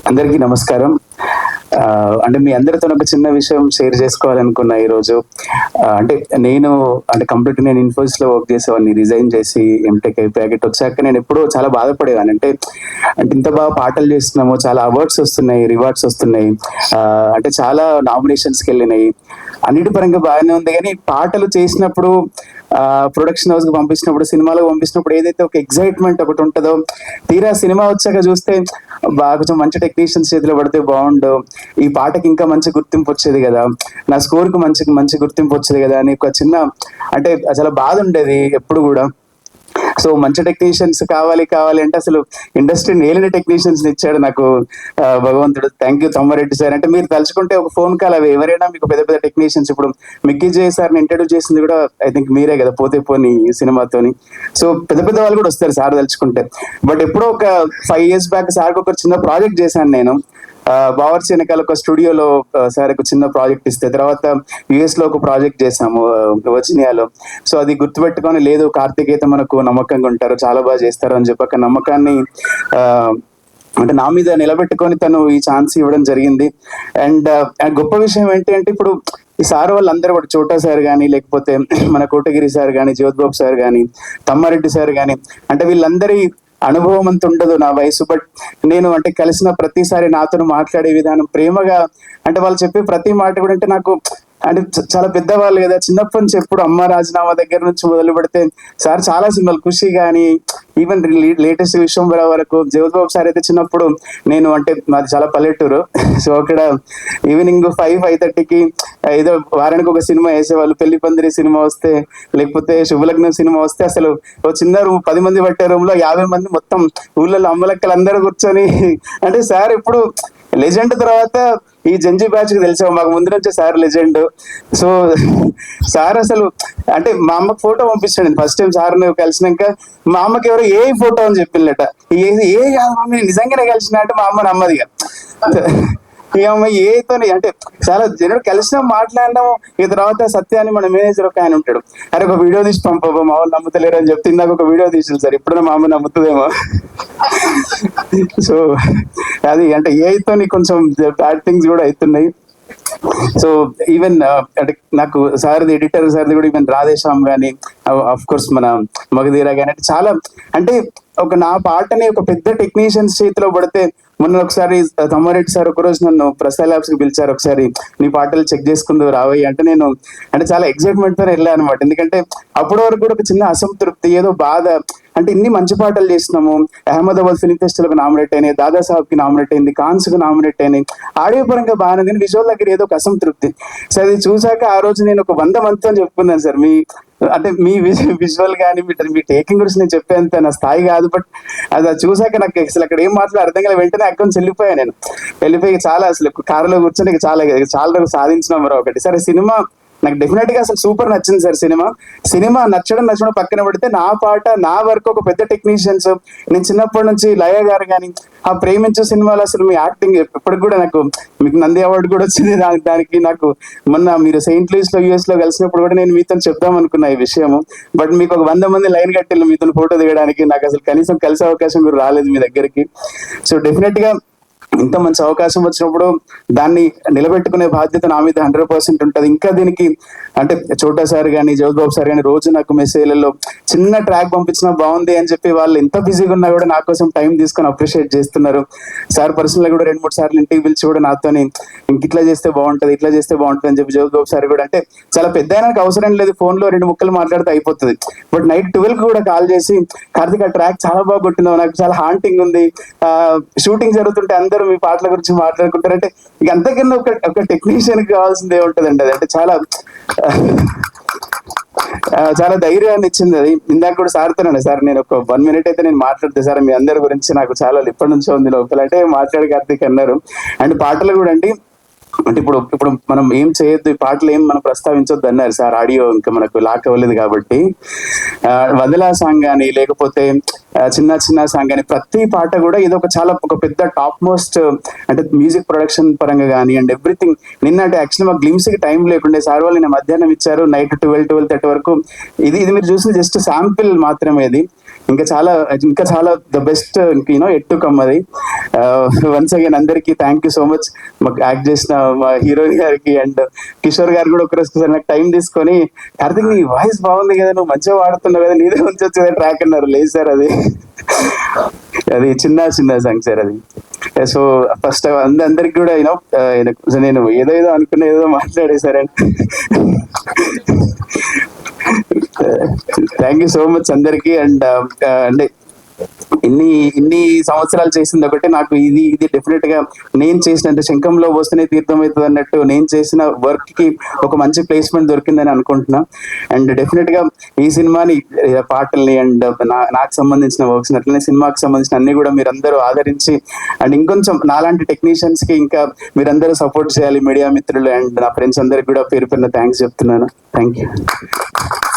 అందరికీ నమస్కారం. అంటే మీ అందరితో ఒక చిన్న విషయం షేర్ చేసుకోవాలనుకున్నా ఈరోజు. అంటే నేను కంప్లీట్ నేను ఇన్ఫోసిస్ లో వర్క్ చేసేవాడిని. రిజైన్ చేసి ఎంటెక్ అయిపోయాక ఇటు వచ్చాక నేను ఎప్పుడూ చాలా బాధపడేవాడిని. అంటే ఇంత బాగా పాటలు చేస్తున్నాము, చాలా అవార్డ్స్ వస్తున్నాయి, రివార్డ్స్ వస్తున్నాయి, అంటే చాలా నామినేషన్స్కి వెళ్ళినాయి, అన్నిటి పరంగా బాగానే ఉంది. కానీ పాటలు చేసినప్పుడు ప్రొడక్షన్ హౌస్ కి పంపించినప్పుడు, సినిమాలకు పంపించినప్పుడు ఏదైతే ఒక ఎగ్జైట్మెంట్ ఒకటి ఉంటుందో, తీరా సినిమా వచ్చాక చూస్తే బాగా కొంచెం మంచి టెక్నీషియన్స్ చేతిలో పడితే బాగుండు, ఈ పాటకి ఇంకా మంచి గుర్తింపు వచ్చేది కదా, నా స్కోర్ కు మంచి మంచి గుర్తింపు వచ్చేది కదా అని ఒక చిన్న అంటే చాలా బాధ ఉండేది ఎప్పుడు కూడా. సో మంచి టెక్నీషియన్స్ కావాలి అంటే అసలు ఇండస్ట్రీ నేలిన టెక్నీషియన్స్ ఇచ్చాడు నాకు భగవంతుడు. Thank you Tammareddy sir. అంటే మీరు తలుచుకుంటే ఒక ఫోన్ కాల్ అవి ఎవరైనా మీకు పెద్ద పెద్ద టెక్నీషియన్స్, ఇప్పుడు మిక్కీ జే సార్ని ఇంట్రడ్యూస్ చేసింది కూడా ఐ థింక్ మీరే కదా, పోతే పోని సినిమాతోని. సో పెద్ద పెద్ద వాళ్ళు కూడా వస్తారు సార్ తలుచుకుంటే. బట్ ఎప్పుడో ఒక 5 years బ్యాక్ సార్కి ఒక చిన్న ప్రాజెక్ట్ చేశాను నేను. బావర్చి వెనకాల ఒక స్టూడియోలో సార్ ఒక చిన్న ప్రాజెక్ట్ ఇస్తే, తర్వాత యుఎస్ లో ఒక ప్రాజెక్ట్ చేసాము వర్జీనియాలో. సో అది గుర్తుపెట్టుకొని, లేదు కార్తిక్ అయితే మనకు నమ్మకంగా ఉంటారు, చాలా బాగా చేస్తారు అని చెప్పక నమ్మకాన్ని అంటే నా మీద నిలబెట్టుకొని తను ఈ ఛాన్స్ ఇవ్వడం జరిగింది. అండ్ గొప్ప విషయం ఏంటి అంటే, ఇప్పుడు ఈ సార్ వాళ్ళందరూ కూడా చోటా సార్ కానీ, లేకపోతే మన కోటగిరి సార్ కానీ, జ్యోతిబాబు సార్ కానీ, తమ్మారెడ్డి సార్ కానీ, అంటే వీళ్ళందరి అనుభవం అంత ఉండదు నా వయసు. బట్ నేను అంటే కలిసిన ప్రతిసారి నాతో మాట్లాడే విధానం ప్రేమగా, అంటే వాళ్ళు చెప్పే ప్రతి మాట కూడా అంటే నాకు అంటే చాలా పెద్దవాళ్ళు కదా, చిన్నప్పటి నుంచి ఎప్పుడు అమ్మ రాజీనామా దగ్గర నుంచి మొదలు పెడితే సార్ చాలా సినిమాలు, ఖుషి కానీ, ఈవెన్ లేటెస్ట్ విశ్వంబర వరకు. జ్యోతిబాబు సార్ అయితే చిన్నప్పుడు నేను అంటే మాది చాలా పల్లెటూరు, సో అక్కడ ఈవినింగ్ 5-5:30కి ఏదో వారానికి ఒక సినిమా వేసేవాళ్ళు. పెళ్లి పందిరి సినిమా వస్తే, లేకపోతే శుభలగ్నం సినిమా వస్తే, అసలు ఓ చిన్న రూమ్ 10 మంది పట్టే రూమ్ లో 50 మంది మొత్తం ఊళ్ళలో అమ్మలక్కలు అందరూ కూర్చొని, అంటే సార్ ఇప్పుడు లెజెండ్ తర్వాత ఈ జంజీ బ్యాచ్ కి తెలిసాము, మాకు ముందు నుంచే సార్ లెజెండ్. సో సార్ అసలు అంటే మా అమ్మకి ఫోటో పంపించాడు ఫస్ట్ టైం సార్ కలిసినాక. మా అమ్మకి ఎవరో ఏ ఫోటో అని చెప్పిందట. ఏ కాదు మమ్మీ నిజంగానే కలిసిన అంటే మా అమ్మ నమ్మదిగా. ఇక అమ్మ ఏతో అంటే చాలా జనుడు కలిసినాం, మాట్లాడినాము. ఇక తర్వాత సత్యాన్ని మన మేనేజర్ ఒక ఆయన ఉంటాడు, అరే ఒక వీడియో తీసి పంపబో, మా వాళ్ళు నమ్ముతలేరు అని చెప్తే ఇందాక ఒక వీడియో తీసింది సార్, ఇప్పుడైనా మా అమ్మ నమ్ముతుందేమో. సో అది అంటే ఏతో కొంచెం బ్యాడ్ థింగ్స్ కూడా అవుతున్నాయి. సో ఈవెన్ అంటే నాకు సార్ది ఎడిటర్ సార్ది కూడా ఈవెన్ రాధేశ్యామ్ కానీ, అఫ్ కోర్స్ మన మగధీరా కానీ, అంటే చాలా అంటే ఒక నా పాటని ఒక పెద్ద టెక్నీషియన్స్ చేతిలో పడితే, మొన్న ఒకసారి తమ్మారెడ్డి సార్ ఒకరోజు నన్ను ప్రసాద్ ల్యాబ్స్ కి పిలిచారు, ఒకసారి నీ పాటలు చెక్ చేసుకుందు రావయ్య అంటే, నేను అంటే చాలా ఎక్సైట్మెంట్ తో వెళ్ళాను అనమాట. ఎందుకంటే అప్పటి వరకు కూడా ఒక చిన్న అసంతృప్తి, ఏదో బాధ, అంటే ఇన్ని మంచి పాటలు చేసినాము, అహ్మదాబాద్ ఫిల్మ్ ఫెస్టివల్ కి నామినేట్ అయినాయి, దాదాసాహెబ్ కి నామినేట్ అయింది, కాన్స్ కు నామినేట్ అయినాయి, ఆడియో పరంగా బాగానే, కానీ విజువల్ దగ్గర ఏదో ఒక అసంతృప్తి. సో అది చూసాక ఆ రోజు నేను ఒక 100 మందితో చెప్పుకున్నాను సార్, మీ అంటే మీ విజువల్ కానీ మీ టేకింగ్ గురించి నేను చెప్పేంత నా స్థాయి కాదు. బట్ అది చూసాక నాకు అసలు అక్కడ ఏం మాట్లాడి అర్థం కాలేదు. వెంటనే అక్కడి వెళ్ళిపోయాను నేను. వెళ్ళిపోయి చాలా అసలు కారులో కూర్చొని చాలా రోజు సాధించిన మరో ఒకటి. సరే సినిమా నాకు డెఫినెట్ గా అసలు సూపర్ నచ్చింది సార్. సినిమా నచ్చడం పక్కన పెడితే, నా పాట నా వర్క్ ఒక పెద్ద టెక్నీషియన్స్, నేను చిన్నప్పటి నుంచి లయ గారు కానీ, ఆ ప్రేమించు సినిమాలో అసలు మీ యాక్టింగ్ ఇప్పటికి కూడా నాకు, మీకు నంది అవార్డు కూడా వచ్చింది దానికి. నాకు మొన్న మీరు సెయింట్ లూయిస్ లో US లో కలిసినప్పుడు కూడా నేను మీతో చెప్దాం అనుకున్నా ఈ విషయము. బట్ మీకు ఒక 100 మంది లైన్ కట్టిల్లు మీతో ఫోటో దిగడానికి, నాకు అసలు కనీసం కలిసే అవకాశం మీరు రాలేదు మీ దగ్గరికి. సో డెఫినెట్ గా ఇంత మంచి అవకాశం వచ్చినప్పుడు దాన్ని నిలబెట్టుకునే బాధ్యత నా మీద 100% ఉంటుంది. ఇంకా దీనికి అంటే చోటా సార్ కానీ, జ్యోతిబాబు సార్ కానీ రోజు నాకు మెసేజ్లలో చిన్న ట్రాక్ పంపించినా బాగుంది అని చెప్పి, వాళ్ళు ఎంత బిజీగా ఉన్నా కూడా నా కోసం టైం తీసుకొని అప్రిషియేట్ చేస్తున్నారు. సార్ పర్సనల్ గా కూడా 2-3 సార్లు ఇంటికి పిలిచి కూడా నాతోని ఇంక ఇట్లా చేస్తే బాగుంటుంది, ఇట్లా చేస్తే బాగుంటుంది అని చెప్పి, జ్యోతిబాబు సార్ కూడా అంటే చాలా పెద్ద అయినాక అవసరం లేదు, ఫోన్ లో 2 ముక్కలు మాట్లాడితే అయిపోతుంది. బట్ నైట్ 12 కూడా కాల్ చేసి, కార్తిక్ ఆ ట్రాక్ చాలా బాగా కొట్టినావు, నాకు చాలా హాంటింగ్ ఉంది, షూటింగ్ జరుగుతుంటే అందరూ మీ పాటల గురించి మాట్లాడుకుంటారంటే, ఇక అంతకన్నా ఒక టెక్నీషియన్ కి కావాల్సింది ఏముంటదండి. అది అంటే చాలా ధైర్యాన్ని ఇచ్చింది అది. ఇందాక కూడా సార్తోనండి, సార్ నేను ఒక 1 minute అయితే నేను మాట్లాడితే సార్ మీ అందరి గురించి నాకు చాలా ఇప్పటి నుంచో ఉంది లోపల అంటే, మాట్లాడి కార్తీక్ అన్నారు. అండ్ పాటలు కూడా అండి, అంటే ఇప్పుడు మనం ఏం చేయొద్దు, ఈ పాటలు ఏం మనం ప్రస్తావించొద్దు అన్నారు సార్. ఆడియో ఇంకా మనకు లాక్ అవ్వలేదు కాబట్టి, వదలా సాంగ్ కానీ, లేకపోతే చిన్న సాంగ్ కానీ, ప్రతి పాట కూడా ఇది ఒక పెద్ద టాప్ మోస్ట్ అంటే మ్యూజిక్ ప్రొడక్షన్ పరంగా కానీ అండ్ ఎవ్రీథింగ్. నిన్న అంటే యాక్చువల్లీ మాకు గ్లిమ్స్ కి టైం లేకుండే, సార్ వాళ్ళు నిన్న మధ్యాహ్నం ఇచ్చారు, నైట్ 12-12:30 వరకు. ఇది మీరు చూసిన జస్ట్ శాంపిల్ మాత్రమే. ఇది ఇంకా చాలా the best you know at to come అది. వన్స్ అగైన్ అందరికి థ్యాంక్ యూ సో మచ్. మాకు యాక్ట్ చేసిన మా హీరోయిన్ గారికి అండ్ కిషోర్ గారు కూడా ఒకరోజు నాకు టైం తీసుకొని, కార్తిక్ నీ వాయిస్ బాగుంది కదా, నువ్వు మంచిగా వాడుతున్నావు కదా, నీదే ఉంచొచ్చు కదా ట్రాక్ అన్నారు. లేదు సార్, అది చిన్న సాంగ్ సార్ అది. సో ఫస్ట్ అందరికి కూడా యూనో నేను ఏదో అనుకున్నా, ఏదో మాట్లాడేశారండి. థ్యాంక్ యూ సో మచ్ అందరికి. అండ్ అంటే ఇన్ని సంవత్సరాలు చేసింది ఒకటి, నాకు ఇది డెఫినెట్ గా నేను చేసిన శంఖంలో వస్తేనే తీర్థం అవుతుంది అన్నట్టు నేను చేసిన వర్క్ కి ఒక మంచి ప్లేస్మెంట్ దొరికిందని అనుకుంటున్నా. అండ్ డెఫినెట్ గా ఈ సినిమాని పాటల్ని అండ్ నాకు సంబంధించిన వర్క్స్ అట్లనే సినిమాకి సంబంధించిన అన్ని కూడా మీరందరూ ఆదరించి అండ్ ఇంకొంచెం నాలాంటి టెక్నీషియన్స్ కి ఇంకా మీరందరూ సపోర్ట్ చేయాలి, మీడియా మిత్రులు అండ్ నా ఫ్రెండ్స్ అందరికి కూడా పేరు పేరున థ్యాంక్స్ చెప్తున్నాను. Thank you.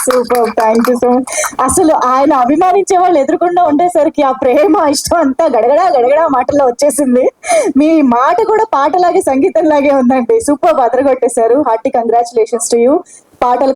Super, thank you so much. అసలు ఆయన అభిమానించే వాళ్ళు ఎదురుకుండా ఉండేసరికి ఆ ప్రేమ ఇష్టం అంతా గడగడా మాటల్లో వచ్చేసింది. మీ మాట కూడా పాటలాగే సంగీతం లాగే ఉందండి. సూపర్, అదరగొట్టేశారు. Hearty congratulations to you. పాటలు